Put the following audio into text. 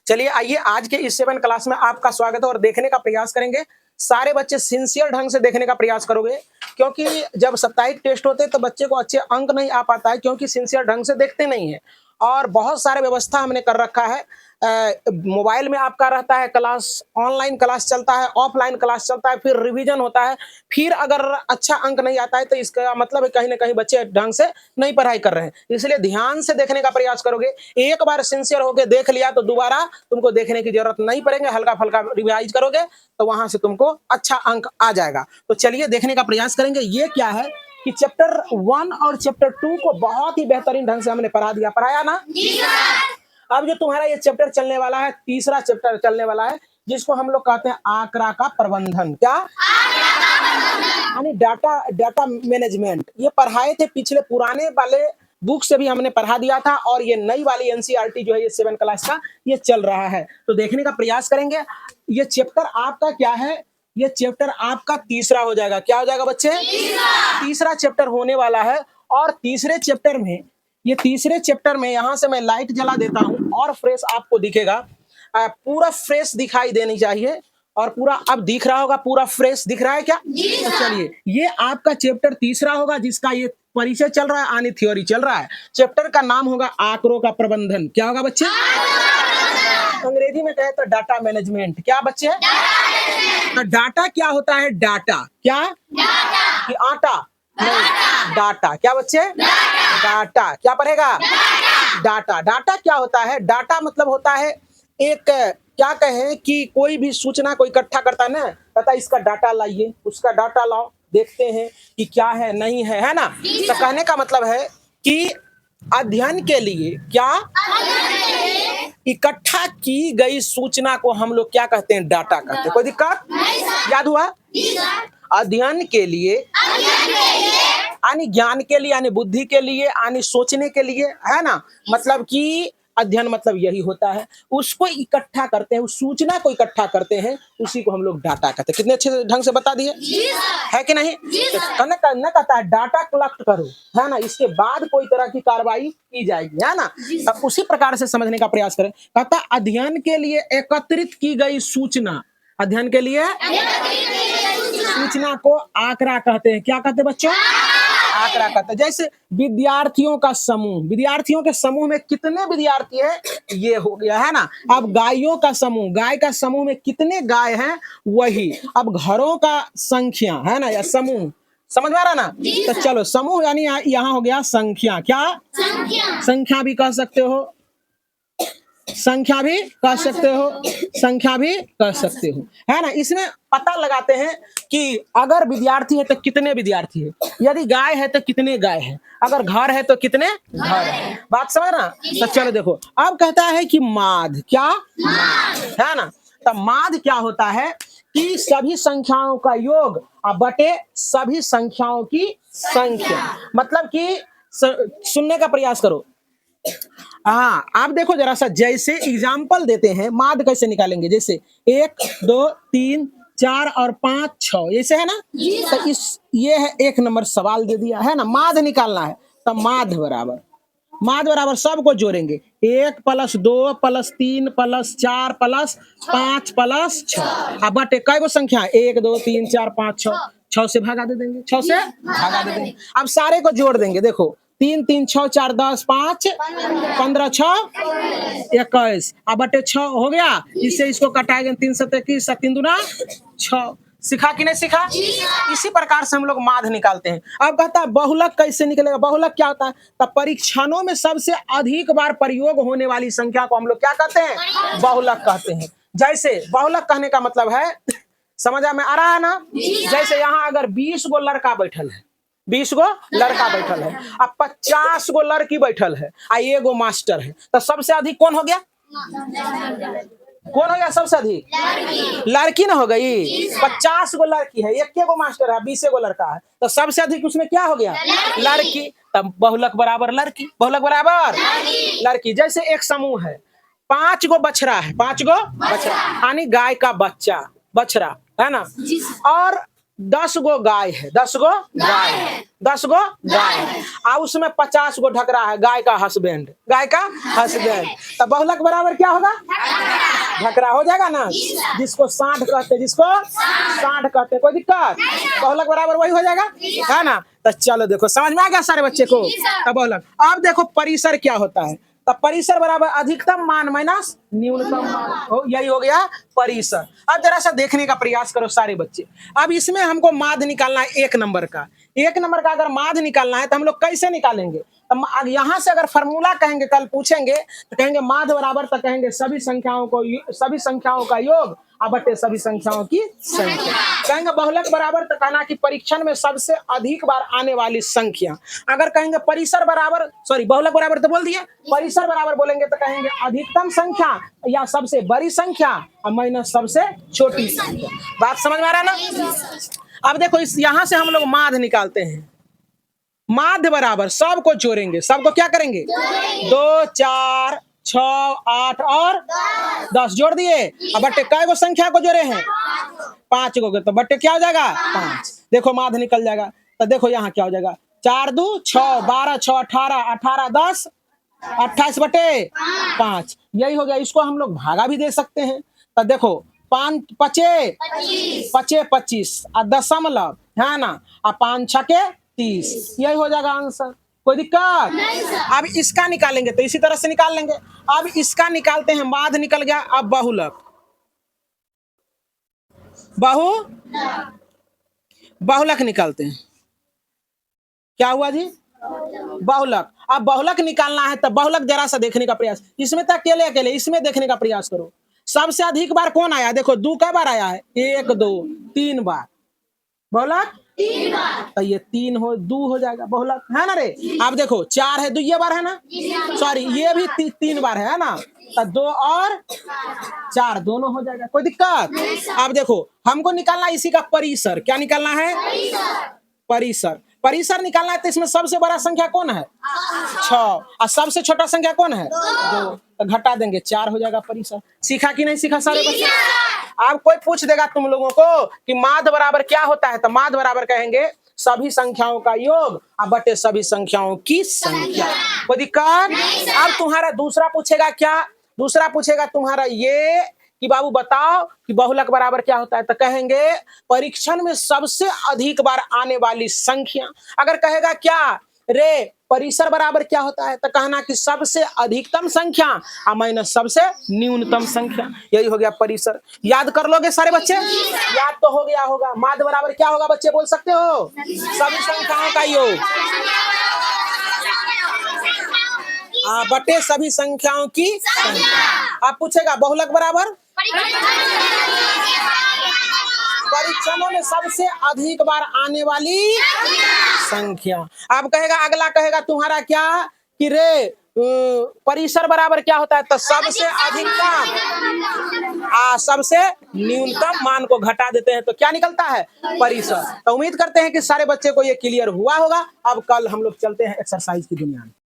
चलिए आइए आज के इस 7 क्लास में आपका स्वागत है और देखने का प्रयास करेंगे। सारे बच्चे सिंसियर ढंग से देखने का प्रयास करोगे, क्योंकि जब साप्ताहिक टेस्ट होते हैं तो बच्चे को अच्छे अंक नहीं आ पाता है, क्योंकि सिंसियर ढंग से देखते नहीं है। और बहुत सारे व्यवस्था हमने कर रखा है। मोबाइल में आपका रहता है क्लास, ऑनलाइन क्लास चलता है, ऑफलाइन क्लास चलता है, फिर रिवीजन होता है। फिर अगर अच्छा अंक नहीं आता है तो इसका मतलब है कहीं ना कहीं बच्चे ढंग से नहीं पढ़ाई कर रहे हैं। इसलिए ध्यान से देखने का प्रयास करोगे। एक बार सिंसियर होकर देख लिया तो दोबारा तुमको देखने की जरूरत नहीं पड़ेगी। हल्का फुल्का रिवाइज करोगे तो वहां से तुमको अच्छा अंक आ जाएगा। तो चलिए देखने का प्रयास करेंगे। ये क्या है कि चैप्टर 1 और चैप्टर 2 को बहुत ही बेहतरीन ढंग से हमने पढ़ाया ना। अब जो तुम्हारा ये चैप्टर चलने वाला है, तीसरा चैप्टर चलने वाला है, जिसको हम लोग कहते हैं आंकड़ा का प्रबंधन। क्या? यानी डाटा मैनेजमेंट। ये पढ़ाए थे पिछले पुराने वाले बुक से भी हमने पढ़ा दिया था, और ये नई वाली एनसीईआरटी जो है ये 7 क्लास का ये चल रहा है। तो देखने का प्रयास करेंगे। ये चैप्टर आपका क्या है? ये चैप्टर आपका तीसरा हो जाएगा। क्या हो जाएगा बच्चे? तीसरा चैप्टर होने वाला है। और तीसरे चैप्टर में यहाँ से मैं लाइट जला देता हूँ और फ्रेश आपको दिखेगा। पूरा फ्रेश दिखाई देनी चाहिए, और पूरा अब दिख रहा होगा। पूरा फ्रेश दिख रहा है क्या? तो चलिए, ये आपका चैप्टर तीसरा होगा, जिसका ये परिचय चल रहा है, यानी थ्योरी चल रहा है। चैप्टर का नाम होगा आंकड़ों का प्रबंधन। क्या होगा बच्चे? अंग्रेजी में कहे तो डाटा मैनेजमेंट। क्या बच्चे? तो डाटा क्या होता है? डाटा क्या? कि आटा? नहीं, डाटा। क्या बच्चे? डाटा। क्या पढ़ेगा? डाटा क्या होता है? डाटा मतलब होता है एक, क्या कहें कि कोई भी सूचना को इकट्ठा करता है ना, कहता है इसका डाटा लाइए, उसका डाटा लाओ, देखते हैं कि क्या है नहीं है ना। तो कहने का मतलब है कि अध्ययन के लिए क्या इकट्ठा की गई सूचना को हम लोग क्या कहते हैं? डाटा कहते हैं। कोई दिक्कत? याद हुआ? अध्ययन के लिए, यानी ज्ञान के लिए, यानी बुद्धि के लिए, यानी सोचने के लिए, है ना। मतलब कि अध्ययन मतलब यही होता है। उसको इकट्ठा करते हैं, उस सूचना को इकट्ठा करते हैं, उसी को हम लोग डाटा कहते हैं। कितने अच्छे ढंग से बता दिए, है कि नहीं? तो कहता है डाटा कलेक्ट करो, है ना, इसके बाद कोई तरह की कार्रवाई की जाएगी, है ना। तब उसी प्रकार से समझने का प्रयास करें। कहता अध्ययन के लिए एकत्रित की गई सूचना, अध्ययन के लिए सूचना को आंकड़ा कहते हैं। क्या कहते हैं बच्चों? आंकड़ा कहते हैं। जैसे विद्यार्थियों का समूह, विद्यार्थियों के समूह में कितने विद्यार्थी हैं, ये हो गया, है ना। अब गायों का समूह, गाय का समूह में कितने गाय हैं, वही। अब घरों का संख्या, है ना, या समूह, समझ में आ रहा ना। तो चलो, समूह यानी यहाँ हो गया संख्या। क्या? संख्या भी कह सकते हो, संख्या भी कह सकते हो, संख्या भी कह सकते हो, है ना। इसमें पता लगाते हैं कि अगर विद्यार्थी है तो कितने विद्यार्थी है, यदि गाय है तो कितने गाय है, अगर घर है तो कितने घर है। बात समझ ना। तो चलो देखो, अब कहता है कि माध्य। क्या? है ना। तो माध्य क्या होता है कि सभी संख्याओं का योग बटे सभी संख्याओं की संख्या। मतलब कि सुनने का प्रयास करो। हाँ, आप देखो जरा सा, जैसे एग्जाम्पल देते हैं, माध्य कैसे निकालेंगे। जैसे 1 2 3 4 और 5 6, ऐसे है ना। तो ये है 1 नंबर सवाल दे दिया, है ना। माध्य निकालना है। तो माध्य बराबर सबको जोड़ेंगे, 1 + 2 + 3 + 4 + 5 + 6। अब बटे कै गो संख्या? 1 2 3 4 5 6। 6 से भागा दे देंगे, 6 से भागा दे देंगे। अब सारे को जोड़ देंगे। देखो, 3 3 6 4 10 5 15 6 21। अब बटे 6 हो गया। इससे इसको कटाएंगे, 3 7 21, 3 दूना 6। सीखा कि नहीं सीखा? इसी प्रकार से हम लोग माध्य निकालते हैं। अब कहता है बहुलक कैसे निकलेगा। बहुलक क्या होता है? तब परीक्षणों में सबसे अधिक बार प्रयोग होने वाली संख्या को हम लोग क्या कहते हैं? बहुलक कहते हैं। जैसे बहुलक कहने का मतलब है, समझ में आ रहा है ना। जैसे यहाँ अगर 20 गो लड़का बैठल है, 20 गो लड़का बैठल है, अब 50 गो लड़की बैठल है, आ एगो मास्टर है, तो सबसे अधिक कौन हो गया? कौन हो गया सबसे अधिक? लड़की ना हो गई। 50 गो लड़की है, 1 गो मास्टर है, 20 गो लड़का है, तो सबसे अधिक उसमें क्या हो गया? लड़की। तब बहुलक बराबर लड़की, बहुलक बराबर लड़की। जैसे एक समूह है, 5 गो बछड़ा है, 5 गो बछड़ा, यानी गाय का बच्चा, बछड़ा, है ना। और 10 गो गाय है, 10 गो गाय है, 10 गो गाय है, और उसमें 50 गो ढकरा है, गाय का हस्बैंड, गाय का हस्बैंड। तो बहुलक बराबर क्या होगा? घकरा हो जाएगा ना, जिसको 60 कहते, जिसको 60 कहते, कोई दिक्कत? बहुलक बराबर वही हो जाएगा, है ना। तो चलो देखो समझ में आ गया सारे बच्चे को। तब बहुलक, अब देखो परिसर क्या होता है। तब परिसर बराबर अधिकतम मान माइनस न्यूनतम मान, यही हो गया परिसर। अब जरा सा देखने का प्रयास करो सारे बच्चे। अब इसमें हमको माध्य निकालना है 1 नंबर का। 1 नंबर का अगर माध्य निकालना है तो हम लोग कैसे निकालेंगे? तो यहाँ से अगर फॉर्मूला कहेंगे, कल पूछेंगे तो कहेंगे माध्य बराबर, तो कहेंगे सभी संख्याओं का योग बटे सभी संख्याओं की संख्या। कहेंगे बहुलक बराबर, तो कहना कि परीक्षण में सबसे अधिक बार आने वाली संख्या। अगर कहेंगे परिसर बराबर, सॉरी बहुलक बराबर तो बोल दिए, परिसर बराबर बोलेंगे तो कहेंगे अधिकतम संख्या या सबसे बड़ी संख्या और माइनस सबसे छोटी संख्या। बात समझ में आ रहा है ना। अब देखो इस यहाँ से हम लोग माध्य निकालते हैं। माध्य बराबर सबको जोड़ेंगे, सबको क्या करेंगे? 2, 4, 6, 8 और 10 जोड़ दिए। अब बट्टे कै गो संख्या को जोड़े हैं? 5 गो, तो बट्टे क्या हो जाएगा? 5। देखो माध्य निकल जाएगा। तो देखो यहाँ क्या हो जाएगा? 4 2 6, 12 6 18, 18 10 28 बटे 5, यही हो गया। इसको हम लोग भागा भी दे सकते हैं। तो देखो 5 पचे 25 और दशमलव, है ना, और 5 छके 30, यही हो जाएगा आंसर। कोई दिक्कत? अब इसका निकालेंगे तो इसी तरह से निकाल लेंगे। अब इसका निकालते हैं, माध्य निकल गया। अब बहुलक, बहुलक निकालते हैं। क्या हुआ जी? बहुलक। अब बहुलक निकालना है तो बहुलक जरा सा देखने का प्रयास, इसमें तो अकेले अकेले, इसमें देखने का प्रयास करो। सबसे अधिक बार कौन आया? देखो 2 कै बार आया है? 1 2 3 बार। बहुलक 3 बार, तो ये 3 हो 2 हो जाएगा बहुलक, है ना रे। अब देखो 4 है, 2 ये बार है ना, सॉरी ये भी 3 बार है ना, तो 2 और 4 दोनों हो जाएगा। कोई दिक्कत? अब देखो हमको निकालना इसी का परिसर। क्या निकालना है? परिसर। परिसर निकालना है तो इसमें सबसे बड़ा संख्या कौन है? 6, और सबसे छोटा संख्या कौन है? 2, तो घटा देंगे 4 हो जाएगा परिसर। सीखा कि नहीं सीखा सारे बच्चे? अब कोई पूछ देगा तुम लोगों को कि माध्य बराबर क्या होता है, तो माध्य बराबर कहेंगे सभी संख्याओं का योग बटे सभी संख्याओं की संख्या। कोई दिक्कत? अब तुम्हारा दूसरा पूछेगा क्या? दूसरा पूछेगा तुम्हारा ये कि बाबू बताओ कि बहुलक बराबर क्या होता है, तो कहेंगे परीक्षण में सबसे अधिक बार आने वाली संख्या। अगर कहेगा क्या रे परिसर बराबर क्या होता है, तो कहना कि सबसे अधिकतम संख्या और माइनस सबसे न्यूनतम संख्या, यही हो गया परिसर। याद कर लोगे सारे बच्चे? याद तो हो गया होगा। माध्य बराबर क्या होगा बच्चे, बोल सकते हो? सभी संख्याओं का योग बटे सभी संख्याओं की संख्या। आप पूछेगा बहुलक बराबर परीक्षणों में सबसे अधिक बार आने वाली संख्या। अब कहेगा, अगला कहेगा तुम्हारा क्या कि रे परिसर बराबर क्या होता है, तो सबसे अधिकतम सबसे न्यूनतम मान को घटा देते हैं तो क्या निकलता है? परिसर। तो उम्मीद करते हैं कि सारे बच्चे को ये क्लियर हुआ होगा। अब कल हम लोग चलते हैं एक्सरसाइज की दुनिया में।